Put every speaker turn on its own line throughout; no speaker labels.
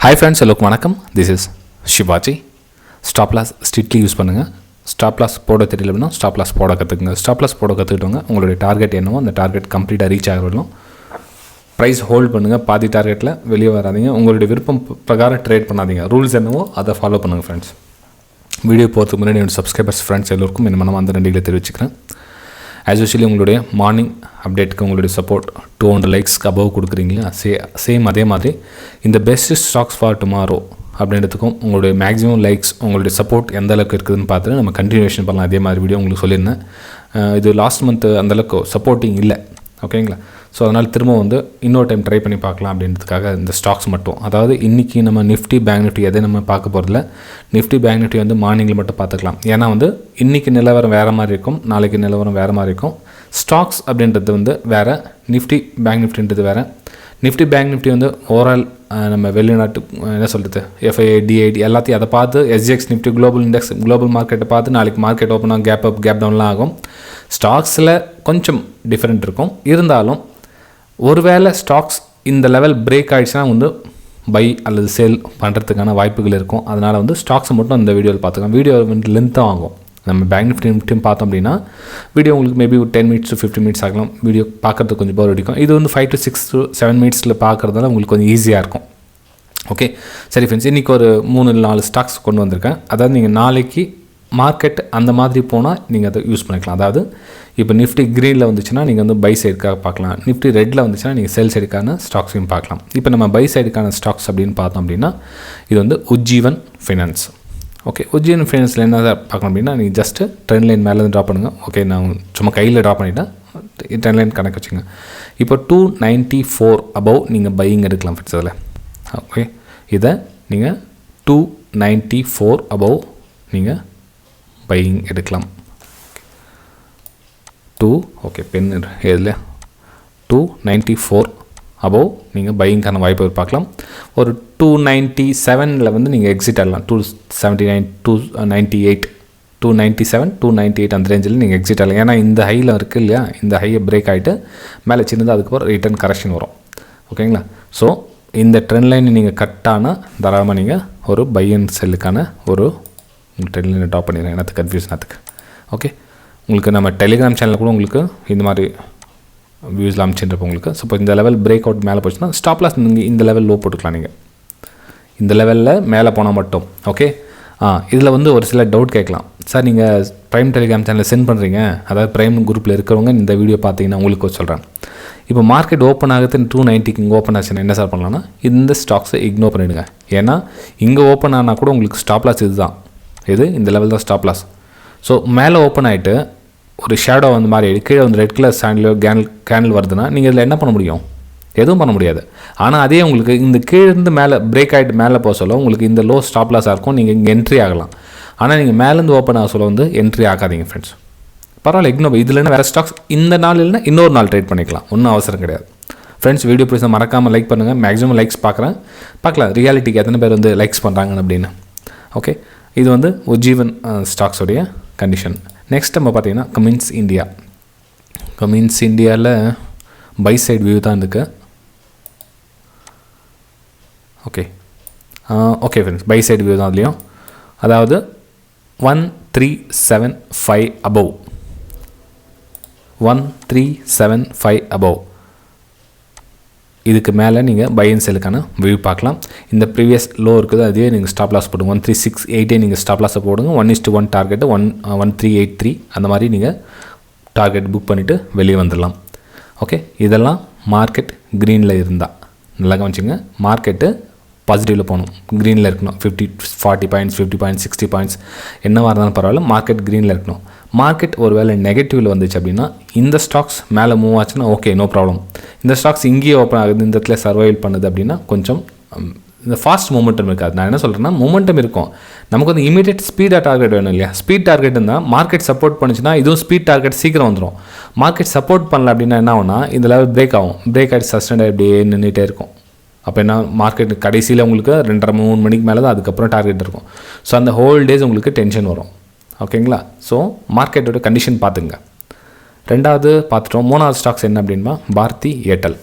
Hi friends, hello வணக்கம். This is Shivaji. Stop loss strictly use பண்ணுங்கள். Stop loss போட தெரியல அப்படின்னா ஸ்டாப் லாஸ் போட கற்றுக்குங்க. ஸ்டாப் லாஸ் போட கற்றுக்கிட்டவங்க உங்களுடைய டார்கெட் என்னவோ அந்த டார்கெட் கம்ப்ளீட்டாக ரீச் ஆகிறவங்களும் ப்ரைஸ் ஹோல்ட் பண்ணுங்கள். பாதி டார்கெட்டில் வெளியே வராதிங்க. உங்களுடைய விருப்பம் பிரகாரம் ட்ரேட் பண்ணாதீங்க. ரூல்ஸ் என்னவோ அதை ஃபாலோ பண்ணுங்கள் ஃப்ரெண்ட்ஸ். வீடியோ போகிறதுக்கு முன்னாடி என்னோடய சப்ஸ்கிரைபர்ஸ் ஃப்ரெண்ட்ஸ் எல்லோருக்கும் என்ன மனம் அந்த நன்றிகளை தெரிவிச்சுக்கிறேன். ஆஸ் யூஸ்வலி உங்களுடைய மார்னிங் அப்டேட்டுக்கு உங்களுடைய சப்போர்ட் 200 லைக்ஸ்க்கு அபவ் கொடுக்குறீங்களா, சேம் அதே மாதிரி இந்த பெஸ்ட் ஸ்டாக்ஸ் ஃபார் டுமாரோ அப்படின்றதுக்கும் உங்களுடைய மேக்ஸிமம் லைக்ஸ் உங்களுடைய சப்போர்ட் எந்த அளவுக்கு இருக்குதுன்னு பார்த்துட்டு நம்ம கண்டினியூஷன் பண்ணலாம். அதே மாதிரி வீடியோ உங்களுக்கு சொல்லியிருந்தேன். இது லாஸ்ட் மந்த் அந்தளவுக்கு சப்போர்ட்டிங் இல்லை, ஓகேங்களா? ஸோ அதனால் திரும்ப இன்னொரு டைம் ட்ரை பண்ணி பார்க்கலாம் அப்படின்றதுக்காக இந்த ஸ்டாக்ஸ் மட்டும். அதாவது இன்றைக்கி நம்ம நிஃப்டி பேங்க் நிஃப்டி எதை நம்ம பார்க்க போகிறதில்ல. நிஃப்டி பேங்க் நிஃப்டி மார்னிங்கில் மட்டும் பார்த்துக்கலாம். ஏன்னா இன்றைக்கி நிலவரம் வேறு மாதிரி இருக்கும், நாளைக்கு நிலவரம் வேறு மாதிரி இருக்கும். ஸ்டாக்ஸ் அப்படின்றது வேறு, நிஃப்டி பேங்க் நிஃப்டின்றது வேறு. நிஃப்டி பேங்க் நிஃப்டி ஓவரால் நம்ம வெளிநாட்டு என்ன சொல்கிறது எஃப்ஐஐ டிஐடி எல்லாத்தையும் அதை பார்த்து SGX Nifty global index global மார்க்கெட்டை பார்த்து நாளைக்கு மார்க்கெட் ஓப்பன் ஆகும், கேப் அப் கேப் டவுன்லாம் ஆகும். ஸ்டாக்ஸில் கொஞ்சம் டிஃப்ரெண்ட் இருக்கும். இருந்தாலும் ஒருவேளை ஸ்டாக்ஸ் இந்த லெவல் பிரேக் ஆகிடுச்சுன்னா பை அல்லது சேல் பண்ணுறதுக்கான வாய்ப்புகள் இருக்கும். அதனால் ஸ்டாக்ஸை மட்டும் இந்த வீடியோவில் பார்த்துக்கலாம். வீடியோ லென்த்தாக ஆகும். நம்ம பேங்க் நிஃப்டியும் பார்த்தோம் அப்படின்னா வீடியோ உங்களுக்கு மேபி ஒரு 10 minutes to 15 minutes ஆகலாம். வீடியோ பார்க்குறதுக்கு கொஞ்சம் போர் அடிக்கும். இது 5 to 6 to 7 minutes பார்க்குறதுனால உங்களுக்கு கொஞ்சம் ஈஸியாக இருக்கும். ஓகே, சரி ஃப்ரெண்ட்ஸ், இன்றைக்கி ஒரு 3-4 ஸ்டாக்ஸ் கொண்டு வந்திருக்கேன். அதாவது நீங்கள் நாளைக்கு மார்க்கெட் அந்த மாதிரி போனால் நீங்கள் அதை யூஸ் பண்ணிக்கலாம். அதாவது இப்போ நிஃப்டி க்ரீனில் வந்துச்சுன்னா நீங்கள் பை சைடுக்காக பார்க்கலாம். நிஃப்டி ரெட்டில் வந்துச்சுன்னா நீங்கள் சேல் சைடுக்கான ஸ்டாக்ஸையும் பார்க்கலாம். இப்போ நம்ம பை சைடுக்கான ஸ்டாக்ஸ் அப்படின்னு பார்த்தோம் அப்படின்னா இது உஜ்ஜீவன் ஃபைனான்ஸ். ஓகே, உஜ்ஜீவன் ஃபைனான்ஸில் என்ன பார்க்கணும் அப்படின்னா நீங்கள் ஜஸ்ட்டு ட்ரெண்ட் லைன் மேலே ட்ரா பண்ணுங்கள். ஓகே, நான் சும்மா கையில் ட்ரா பண்ணிவிட்டேன். ட்ரெண்ட் லைன் கணக்கு வச்சுங்க. இப்போ 294 அபவ் நீங்கள் பையிங் எடுக்கலாம் ஃப்ரெண்ட்ஸ். அதில் ஓகே, இதை நீங்கள் 294 அபவ் நீங்கள் பையிங் எடுக்கலாம். ஓகே, பென் இதில் 294 அபவ் நீங்கள் பையிங்கான வாய்ப்பு பார்க்கலாம். ஒரு 297 நீங்கள் எக்ஸிட் ஆகலாம். 279 298 297 298 அந்த ரேஞ்சில் நீங்கள் எக்ஸிட் ஆகலாம். ஏன்னா இந்த ஹையில் இருக்குது இல்லையா, இந்த ஹையை பிரேக் ஆகிட்டு மேலே சின்னதாக அதுக்கப்புறம் ரிட்டர்ன் கரெக்ஷன் வரும். ஓகேங்களா? ஸோ இந்த ட்ரெண்ட் லைன் நீங்கள் கட்டான தாராளமாக நீங்கள் ஒரு பை அண்ட் செல்லுக்கான ஒரு ட்ரெண்ட் லைனை ட்ராப் பண்ணிடுறேன். எனக்கு கன்ஃபியூஷன் அதுக்கு. ஓகே, உங்களுக்கு நம்ம டெலிகிராம் சேனலில் கூட உங்களுக்கு இந்த மாதிரி வியூஸில் அமைச்சுருப்போம் உங்களுக்கு. ஸோ இப்போ இந்த லெவல் பிரேக் அவுட் மேலே போச்சுன்னா ஸ்டாப் லாஸ் நீங்கள் இந்த லெவல் லோ போட்டுக்கலாம். நீங்கள் இந்த லெவலில் மேலே போனால் மட்டும். ஓகே, இதில் ஒரு சில டவுட் கேட்கலாம். சார் நீங்கள் ப்ரைம் டெலிகிராம் சேனலில் சென்ட் பண்ணுறீங்க, அதாவது ப்ரைம் குரூப்பில் இருக்கிறவங்க இந்த வீடியோ பார்த்தீங்கன்னா உங்களுக்கு சொல்கிறேன். இப்போ மார்க்கெட் ஓப்பன் ஆகுது 290 இங்கே ஓப்பன் ஆச்சுன்னா என்ன சார் பண்ணலாம்னா இந்த ஸ்டாக்ஸை இக்னோர் பண்ணிவிடுங்க. ஏன்னா இங்கே ஓப்பன் ஆனால் கூட உங்களுக்கு ஸ்டாப் லாஸ் இதுதான், இந்த லெவல் தான் ஸ்டாப் லாஸ். ஸோ மேலே ஓப்பன் ஆகிட்டு ஒரு ஷேடோ மாதிரி கீழே ரெட் கலர் சாண்டிலோ கேண்டில் வருதுன்னா நீங்கள் இதில் என்ன பண்ண முடியும்? எதுவும் பண்ண முடியாது. ஆனால் அதே உங்களுக்கு இந்த கீழேருந்து மேலே பிரேக் ஆகிட்டு மேலே போக சொல்ல உங்களுக்கு இந்த லோ ஸ்டாப் லாஸாக இருக்கும். நீங்கள் இங்கே என்ட்ரி ஆகலாம். ஆனால் நீங்கள் மேலேருந்து ஓப்பன் ஆக சொல்ல என்ட்ரி ஆகாதீங்க ஃப்ரெண்ட்ஸ். பரவாயில்ல, இக்னோர். இதில் என்ன வேறு ஸ்டாக்ஸ் இந்த நாள் இல்லைன்னா இன்னொரு நாள் ட்ரேட் பண்ணிக்கலாம், ஒன்றும் அவசரம் கிடையாது ஃப்ரெண்ட்ஸ். வீடியோ பிடிச்சா மறக்காமல் லைக் பண்ணுங்கள். மேக்ஸிமம் லைக்ஸ் பார்க்கலாம் ரியாலிட்டிக்கு எத்தனை பேர் லைக்ஸ் பண்ணுறாங்க அப்படின்னு. ஓகே, இது உஜ்ஜீவன் ஸ்டாக்ஸோடைய கண்டிஷன். நெக்ஸ்ட் நம்ம பார்த்தீங்கன்னா கமின்ஸ் இந்தியாவில் பை சைடு வியூ தான் இருக்குது. Okay friends, bye side view தான் அதுலேயும். அதாவது 1375 அபவ் 1375 அபவ் இதுக்கு மேலே நீங்கள் பை அண்ட் செல்லுக்கான வியூ பார்க்கலாம். இந்த ப்ரீவியஸ் லோ இருக்குது, அதே நீங்கள் ஸ்டாப் லாஸ் போடுங்க. 1368 நீங்கள் ஸ்டாப் லாஸை போடுங்க. 1:1 டார்கெட்டு 1383 அந்த மாதிரி நீங்கள் டார்கெட் புக் பண்ணிவிட்டு வெளியே வந்துடலாம். ஓகே, இதெல்லாம் மார்க்கெட் க்ரீனில் இருந்தால் நல்லா கவனிச்சிங்க. மார்க்கெட்டு பாசிட்டிவில் போகணும், க்ரீனில் இருக்கணும். 40 பாயிண்ட்ஸ் 50 பாயிண்ட்ஸ் 60 பாயிண்ட்ஸ் என்னவாக இருந்தாலும் பரவாயில்ல, மார்க்கெட் க்ரீனில் இருக்கணும். மார்க்கெட் ஒரு வேளை நெகட்டிவில் வந்துச்சு அப்படின்னா இந்த ஸ்டாக்ஸ் மேலே மூவ் ஆச்சுன்னா ஓகே, நோ ப்ராப்ளம். இந்த ஸ்டாக்ஸ் இங்கேயே ஓப்பன் ஆகுது, இந்த இடத்துல சர்வைவல் பண்ணுது அப்படின்னா கொஞ்சம் இந்த ஃபாஸ்ட் மூமெண்டம் இருக்காது. நான் என்ன சொல்கிறேன்னா மூமெண்டம் இருக்கும், நமக்கு இமீடியட் ஸ்பீடாக டார்கெட் வேணும் இல்லையா. ஸ்பீட் டார்கெட் இருந்தால் மார்க்கெட் சப்போர்ட் பண்ணிச்சுன்னா இதுவும் ஸ்பீட் டார்கெட் சீக்கிரம் வந்துடும். மார்க்கெட் சப்போர்ட் பண்ணல அப்படின்னா என்ன ஆகும்னா இந்த லெவல் பிரேக் ஆகும். பிரேக் ஆகிட்டு சஸ்டெண்ட் அப்படியே நின்றுட்டே இருக்கும். அப்போ என்ன, மார்க்கெட் கடைசியில் உங்களுக்கு 2:30-3 மணிக்கு மேலே தான் அதுக்கப்புறம் டார்கெட் இருக்கும். ஸோ அந்த ஹோல் டேஸ் உங்களுக்கு டென்ஷன் வரும். ஓகேங்களா? ஸோ மார்க்கெட்டோட கண்டிஷன் பார்த்துங்க. ரெண்டாவது பார்த்துட்டோம். மூணாவது ஸ்டாக்ஸ் என்ன அப்படின்னா பாரதி ஏர்டெல்.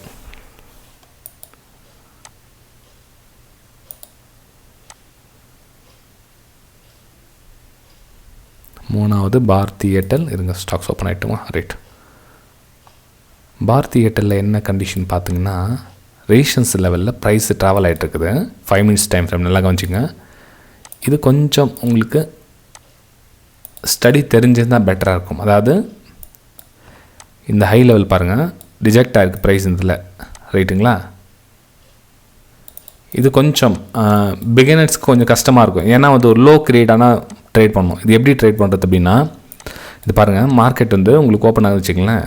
மூணாவது பாரதி ஏர்டெல். இருங்க ஸ்டாக்ஸ் ஓப்பன் ஆகிட்டுமா? ரைட். பாரதி ஏர்டெல்லில் என்ன கண்டிஷன் பார்த்தீங்கன்னா, ரேஷன்ஸ் லெவலில் ப்ரைஸ் ட்ராவல் ஆகிட்டு இருக்குது. 5 மினிட்ஸ் டைம் ஃப்ரேம் நல்லா கவனிச்சிங்க. இது கொஞ்சம் உங்களுக்கு ஸ்டடி தெரிஞ்சிருந்தால் பெட்டராக இருக்கும். அதாவது இந்த ஹை லெவல் பாருங்கள், ரிஜெக்ட் ஆகிருக்கு ப்ரைஸ் இதில், ரைட்டுங்களா? இது கொஞ்சம் பிகினர்ஸ்க்கு கொஞ்சம் கஷ்டமாக இருக்கும். ஏன்னா வந்து ஒரு லோ கிரியேட்டான ட்ரேட் பண்ணணும். இது எப்படி ட்ரேட் பண்ணுறது அப்படின்னா, இது பாருங்கள், மார்க்கெட் வந்து உங்களுக்கு ஓப்பன் ஆகுது வச்சுங்களேன்.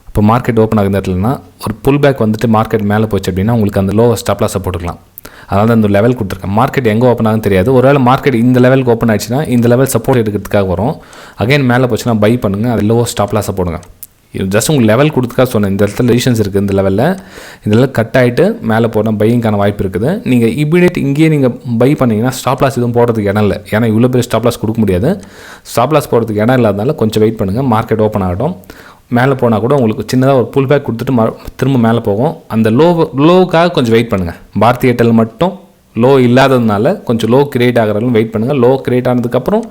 இப்போ மார்க்கெட் ஓப்பன் ஆகுது இடத்துலனா ஒரு புல் பேக் வந்துட்டு மார்க்கெட் மேலே போச்சு அப்படின்னா உங்களுக்கு அந்த லோ ஸ்டாப் லாஸை போட்டுக்கலாம். அதனால தான் இந்த லெவல் கொடுத்துருக்கேன். மார்க்கெட் எங்கே ஓப்பன் ஆகுதுன்னு தெரியாது. ஒருவேளை மார்க்கெட் இந்த லெவலுக்கு ஓப்பன் ஆயிடுச்சுன்னா இந்த லெவல் சப்போர்ட் எடுக்கிறதுக்காக வரும். அகைன் மேலே போச்சுன்னா பை பண்ணுங்கள், அது லோ ஸ்டாப் லாஸை போடுங்க. இது ஜஸ்ட் உங்களுக்கு லெவல் கொடுத்துக்காக சொன்னேன். இந்த இடத்துல ரெசிஸ்டன்ஸ் இருக்குது, இந்த லெவலில் இதெல்லாம் கட் ஆகிட்டு மேலே போனால் பையிங்கான வாய்ப்பு இருக்குது. நீங்கள் இமீடியட் இங்கேயே நீங்கள் பை பண்ணிங்கன்னா ஸ்டாப் லாஸ் எதுவும் போடுறதுக்கு இடம் இல்லை. ஏன்னா இவ்வளோ பெரிய ஸ்டாப் லாஸ் கொடுக்க முடியாது. ஸ்டாப் லாஸ் போடுறதுக்கு இடம் இல்லாதனால கொஞ்சம் வெயிட் பண்ணுங்கள். மார்க்கெட் ஓப்பன் ஆகட்டும். மேலே போனால் கூட உங்களுக்கு சின்னதாக ஒரு புல் பேக் கொடுத்துட்டு திரும்ப மேலே போகும். அந்த லோவுக்காக கொஞ்சம் வெயிட் பண்ணுங்கள். பாரதி ஏர்டெல் மட்டும் லோ இல்லாததுனால கொஞ்சம் லோ கிரியேட் ஆகிறதும் வெயிட் பண்ணுங்கள். லோ கிரியேட் ஆனதுக்கப்புறம்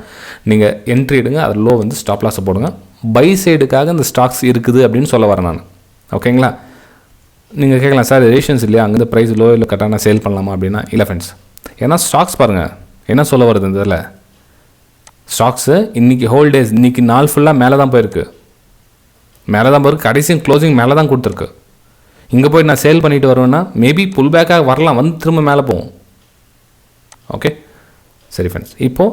நீங்கள் என்ட்ரி எடுங்க. அது லோ வந்து ஸ்டாப் லாஸை போடுங்க. பை சைடுக்காக இந்த ஸ்டாக்ஸ் இருக்குது அப்படின்னு சொல்ல வரேன் நான். ஓகேங்களா? நீங்கள் கேட்கலாம், சார் ரேஷன்ஸ் இல்லையா, அங்கேருந்து ப்ரைஸ் லோ இல்லை கரெக்டாக சேல் பண்ணலாமா அப்படின்னா இல்லை ஃப்ரெண்ட்ஸ். ஏன்னா ஸ்டாக்ஸ் பாருங்கள் என்ன சொல்ல வருது இந்த இதில். ஸ்டாக்ஸு இன்றைக்கி ஹோல் டேஸ், இன்றைக்கி நாள் ஃபுல்லாக மேலே தான் போயிருக்கு. மேலே தான் போயிருக்கு. கடைசி க்ளோசிங் மேலே தான் கொடுத்துருக்கு. இங்கே போய் நான் சேல் பண்ணிவிட்டு வருவேன்னா மேபி புல் பேக்காக வரலாம், வந்து திரும்ப மேலே போகும். ஓகே சரி ஃப்ரெண்ட்ஸ், இப்போது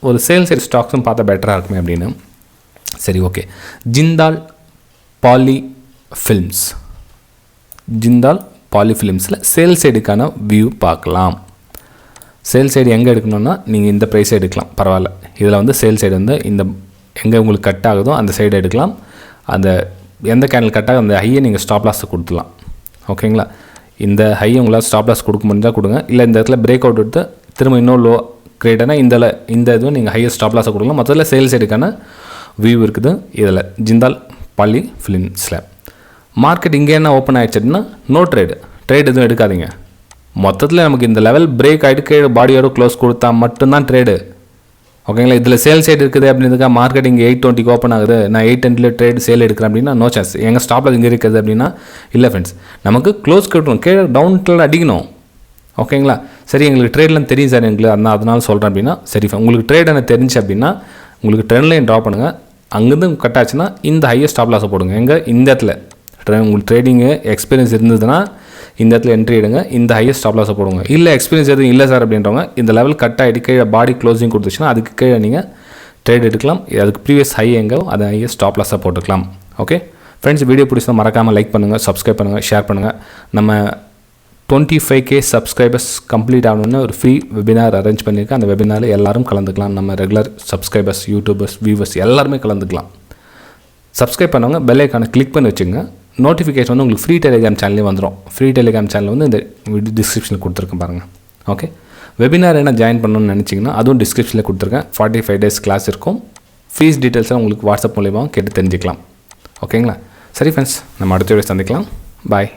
ஒரு சேல் சைடு ஸ்டாக்ஸும் பார்த்தா பெட்டராக இருக்குமே அப்படின்னு. சரி okay, Jindal Poly Films. Jindal Poly ஃபிலிம்ஸில் சேல் சைடுக்கான வியூ பார்க்கலாம். சேல் சைடு எங்கே எடுக்கணும்னா நீங்கள் இந்த ப்ரைஸை எடுக்கலாம், பரவாயில்ல. இதில் வந்து சேல் சைடு வந்து இந்த எங்கே உங்களுக்கு கட் ஆகுதோ அந்த சைடு எடுக்கலாம். அந்த எந்த கேண்டில் கட் ஆகும் அந்த ஹையை நீங்கள் ஸ்டாப் லாஸை கொடுத்துலாம். ஓகேங்களா? இந்த ஹை உங்களால் ஸ்டாப் லாஸ் கொடுக்க முடிஞ்சால் கொடுங்க. இல்லை இந்த இடத்துல பிரேக் அவுட் எடுத்து திரும்ப இன்னும் லோ கிரேட்டானா இந்த இதுவும் நீங்கள் ஹையர் ஸ்டாப் லாஸை கொடுக்கலாம். மொத்தத்தில் சேல்ஸ் சைடுக்கான வியூ இருக்குது இதில் ஜிந்தால் பாலி ஃபிலிம்ஸில். மார்க்கெட் இங்கே என்ன ஓப்பன் ஆகிடுச்சு அப்படின்னா நோ ட்ரேடு எதுவும் எடுக்காதீங்க. மொத்தத்தில் நமக்கு இந்த லெவல் பிரேக் ஆகிட்டு கீழே பாடியோட க்ளோஸ் கொடுத்தா மட்டும்தான் ட்ரேடு. ஓகேங்களா? இதில் சேல் சைடு இருக்குது அப்படின்றதுக்காக மார்க்கெட் இங்கே 820 ஓப்பன் ஆகுது, நான் 810 ட்ரேட் சேல் எடுக்கிறேன் அப்படின்னா நோ சான்ஸ். எங்கள் ஸ்டாப்பில் இங்கே இருக்குது அப்படின்னா இல்லை ஃப்ரெண்ட்ஸ், நமக்கு க்ளோஸ் கட்டணும், கீழே டவுனில் அடிக்கணும். ஓகேங்களா? சரி எங்களுக்கு ட்ரேட்லாம் தெரியும் சார் எங்களுக்கு, அதனால சொல்கிறேன் அப்படின்னா சரி. உங்களுக்கு ட்ரேட் எனக்கு தெரிஞ்சு அப்படின்னா உங்களுக்கு ட்ரெண்ட் லைன் ட்ரா பண்ணுங்கள். அங்கேருந்து கட் ஆச்சுன்னா இந்த ஹையர் ஸ்டாப் லாஸை போடுங்க. எங்கே இந்த இடத்துல உங்களுக்கு ட்ரேடிங்கு எக்ஸ்பீரியன்ஸ் இருந்ததுன்னா இந்த இடத்துல என்ட்ரி எடுங்க, இந்த ஹையர் ஸ்டாப் லாஸை போடுங்க. இல்லை எக்ஸ்பீரியன்ஸ் எதுவும் இல்லை சார் அப்படின்றவங்க இந்த லெவல் கட் ஆகிட்டு கீழே பாடி க்ளோசிங் கொடுத்துச்சுன்னா அதுக்கு கீழே நீங்கள் ட்ரேட் எடுக்கலாம். அதுக்கு ப்ரீவியஸ் ஹை எங்கோ அதை ஹையர் ஸ்டாப் லாஸாக போட்டுக்கலாம். ஓகே ஃப்ரெண்ட்ஸ், வீடியோ பிடிச்சா மறக்காமல் லைக் பண்ணுங்கள், சப்ஸ்கிரைப் பண்ணுங்கள், ஷேர் பண்ணுங்கள். நம்ம 25K சப்ஸ்கிரைபர்ஸ் கம்ப்ளீட் ஆகணுன்னு ஒரு ஃப்ரீ வெபினார் அரேஞ்ச் பண்ணியிருக்கேன். அந்த வெபினாரில் எல்லோரும் கலந்துக்கலாம். நம்ம ரெகுலர் சப்ஸ்கிரைபர்ஸ், யூடியூபர்ஸ், வியூவர்ஸ் எல்லாருமே கலந்துக்கலாம். சப்ஸ்கிரைப் பண்ணவங்க பெல் ஐக்கானை கிளிக் பண்ணி வச்சுங்க. நோட்டிஃபிகேஷன் வந்து உங்களுக்கு ஃப்ரீ டெலிகிராம் சேனலே வந்துடும். ஃப்ரீ டெலிகிராம் சேனல் வந்து இந்த டிஸ்கிரிப்ஷனில் கொடுத்துருக்கேன் பாருங்கள். ஓகே, வெபினார் என்ன ஜாயின் பண்ணணும்னு நினச்சிங்கன்னா அதுவும் டிஸ்கிரிப்ஷனில் கொடுத்துருக்கேன். 45 days கிளாஸ் இருக்கும். ஃபீஸ் டீட்டெயில்ஸாக உங்களுக்கு வாட்ஸ்அப் மூலியமாக கேட்டு தெரிஞ்சுக்கலாம். ஓகேங்களா? சரி ஃப்ரெண்ட்ஸ், நம்ம அடுத்த வீடியோ சந்திக்கலாம். பாய்.